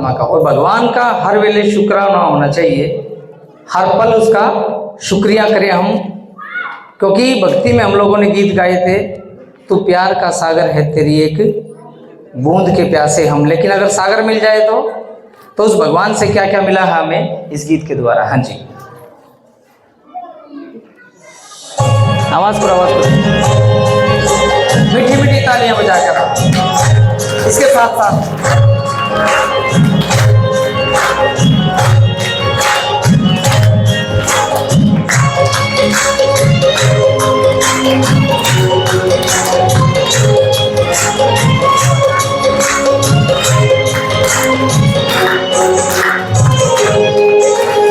परमात्मा का। और भगवान का हर वेले शुक्राना होना चाहिए, हर पल उसका शुक्रिया करें हम, क्योंकि भक्ति में हम लोगों ने गीत गाए थे, तू प्यार का सागर है तेरी एक बूंद के प्यासे हम। लेकिन अगर सागर मिल जाए तो उस भगवान से क्या क्या मिला है हमें इस गीत के द्वारा। हाँ जी, आवाज पर आवाज पर, मीठी मीठी तालियां बजाकर इसके साथ साथ।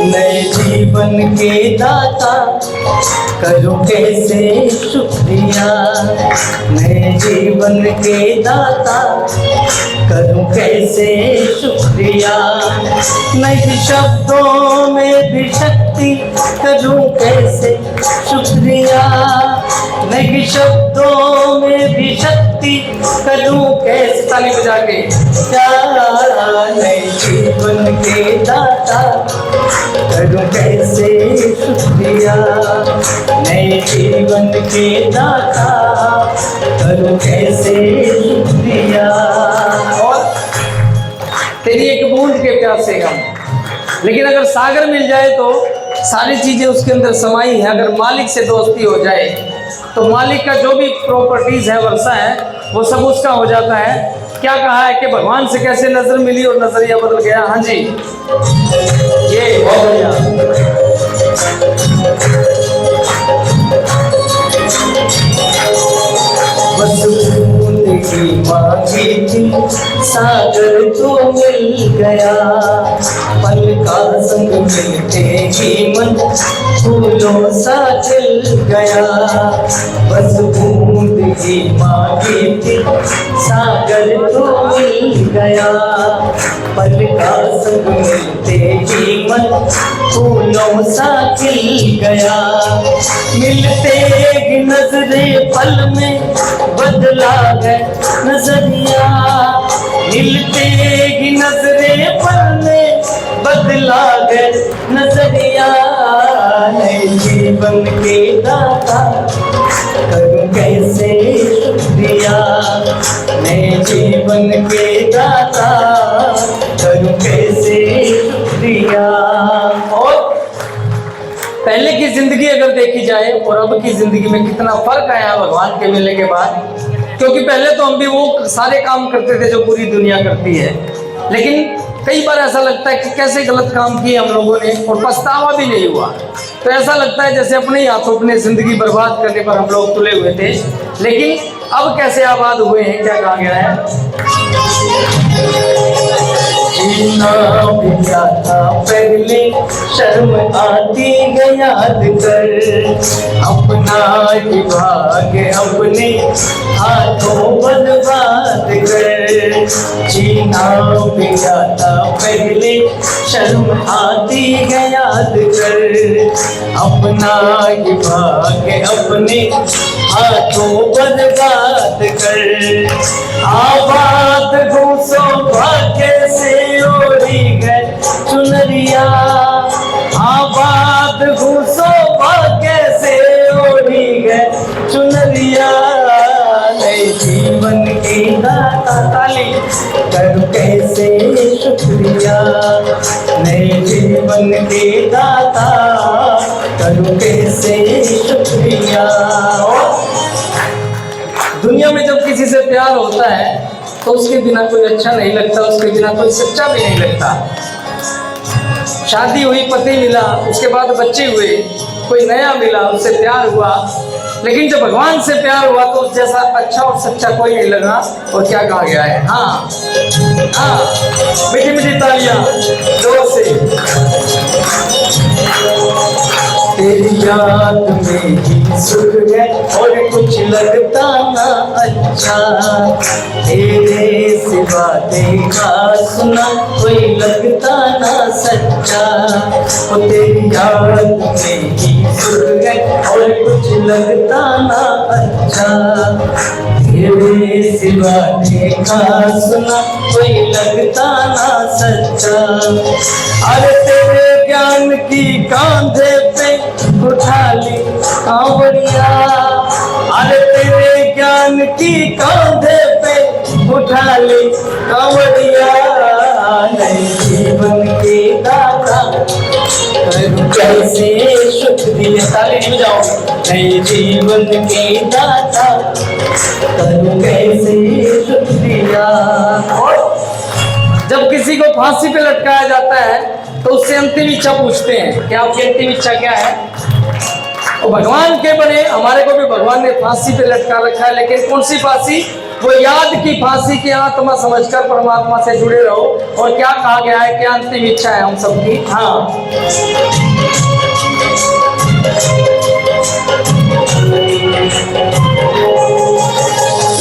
नए जीवन के दाता करूं कैसे शुक्रिया, नए जीवन के दाता करूं कैसे शुक्रिया, नहीं शब्दों में भी शक्ति करूं कैसे शुक्रिया, नहीं शब्दों में भी शक्ति करूं कैसे, ताली बजा के। नए जीवन के दाता करूं कैसे शुक्रिया, नए जीवन के दाता करूं कैसे शुक्रिया। और तेरी एक बूंद के प्यासे हम। लेकिन अगर सागर मिल जाए तो सारी चीजें उसके अंदर समाई है। अगर मालिक से दोस्ती हो जाए तो मालिक का जो भी प्रॉपर्टीज है, वर्षा है, वो सब उसका हो जाता है। क्या कहा है कि भगवान से कैसे नजर मिली और नजरिया बदल गया। हाँ जी, ये बहुत बढ़िया। बस बूंद की मांगी थी सागर तो मिल गया, पल का संग मिलते ही मन फूलों सा खिल गया। बस बूंद की मांगी थी सागर तो मिल गया, पल का संग मिलते ही मन फूलों सा खिल गया। मिलते ही नजरे पल में बदला है नजरिया, मिलते ही नजरे पल में बदला है नजरिया। नए जीवन के दाता करूं कैसे शुक्रिया, नए जीवन के दाता करूं कैसे शुक्रिया। और पहले की जिंदगी अगर देखी जाए और अब की जिंदगी में कितना फर्क आया भगवान के मिलने के बाद। क्योंकि पहले तो हम भी वो सारे काम करते थे जो पूरी दुनिया करती है, लेकिन कई बार ऐसा लगता है कि कैसे गलत काम किए हम लोगों ने और पछतावा भी नहीं हुआ। तो ऐसा लगता है जैसे अपने ही हाथों अपने जिंदगी बर्बाद करने पर हम लोग तुले हुए थे। लेकिन अब कैसे आबाद हुए हैं, क्या कहा गया है। जीना भी था पहले शर्म आती है याद कर, अपना ही भाग्य अपने हाथों बर्बाद कर। जीना भी था पहले शर्म आती है याद कर, अपना ही भाग्य अपने हाथों बर्बाद कर। आबाद घूसो भाग्य से ओढ़ी गए चुनरिया, आबाद घूसो भाग्य से ओढ़ी गए चुनरिया। नए जीवन की दाता ताली करूं कैसे शुक्रिया, नए जीवन के दाता करूं कैसे शुक्रिया। दुनिया में जब किसी से प्यार होता है तो उसके बिना कोई अच्छा नहीं लगता, उसके बिना कोई सच्चा भी नहीं लगता। शादी हुई, पति मिला, उसके बाद बच्चे हुए, कोई नया मिला, उससे प्यार हुआ। लेकिन जब भगवान से प्यार हुआ तो उस जैसा अच्छा और सच्चा कोई नहीं लगा। और क्या कहा गया है। हाँ हाँ, मीठी मीठी तालियां जोर से। तेरी याद में ही सुख है और कुछ लगता ना अच्छा, तेरे सिवा देखा सुना कोई लगता ना सच्चा। और तेरी याद में ही सुख है और कुछ लगता ना अच्छा, तेरे सिवा देखा सुना कोई लगता ना सच्चा। अरे तेरे ज्ञान की कांधे पे उठा ली कांवड़िया, अरे तेरे ज्ञान की कांधे पे उठा ली कांवड़िया। नए जीवन के दाता करूं कैसे शुक्रिया, ताली बजाओ। नए जीवन के दाता करूं कैसे शुक्रिया। और जब किसी को फांसी पे लटकाया जाता है तो उससे अंतिम इच्छा पूछते हैं कि आपकी अंतिम इच्छा क्या है। तो भगवान के बने हमारे को भी भगवान ने फांसी पे लटका रखा है, लेकिन कौन सी फांसी? वो याद की फांसी की आत्मा समझकर परमात्मा से जुड़े रहो। और क्या कहा गया है, क्या अंतिम इच्छा है हम सबकी? हाँ,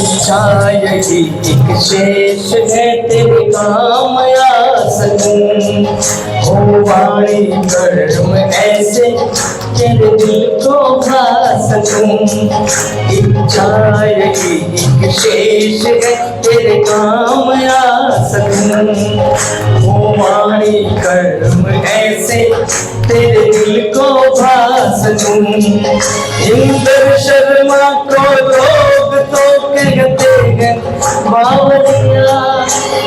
इच्छा यही एक शेष है तेरे काम आ सकूं। हो वाणी कर्म ऐसे तेरे दिल को भा सकूं। इच्छा यही एक शेष है तेरे काम आ सकूं। हो वाणी कर्म ऐसे तेरे दिल को भा सकूं। इंद्र शर्मा को लोग तो कहते हैं बावरिया,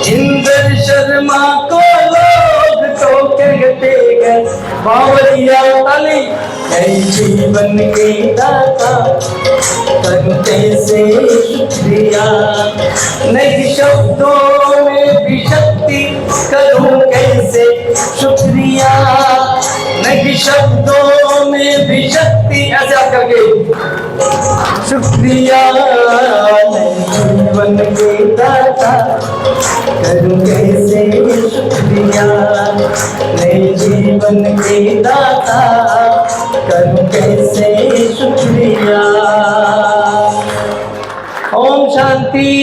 इंद्र शर्मा को लोग तो कहते हैं बावरिया। ताली। नए जीवन के दाता करूं कैसे शुक्रिया। नए शब्दों में भी शक्ति करूं कैसे शुक्रिया। नए शब्दों में भी शक्ति, ऐसे आप करके शुक्रिया। नए जीवन के दाता करूं कैसे शुक्रिया। नए जीवन के दाता करूं कैसे शुक्रिया। ओम शांति।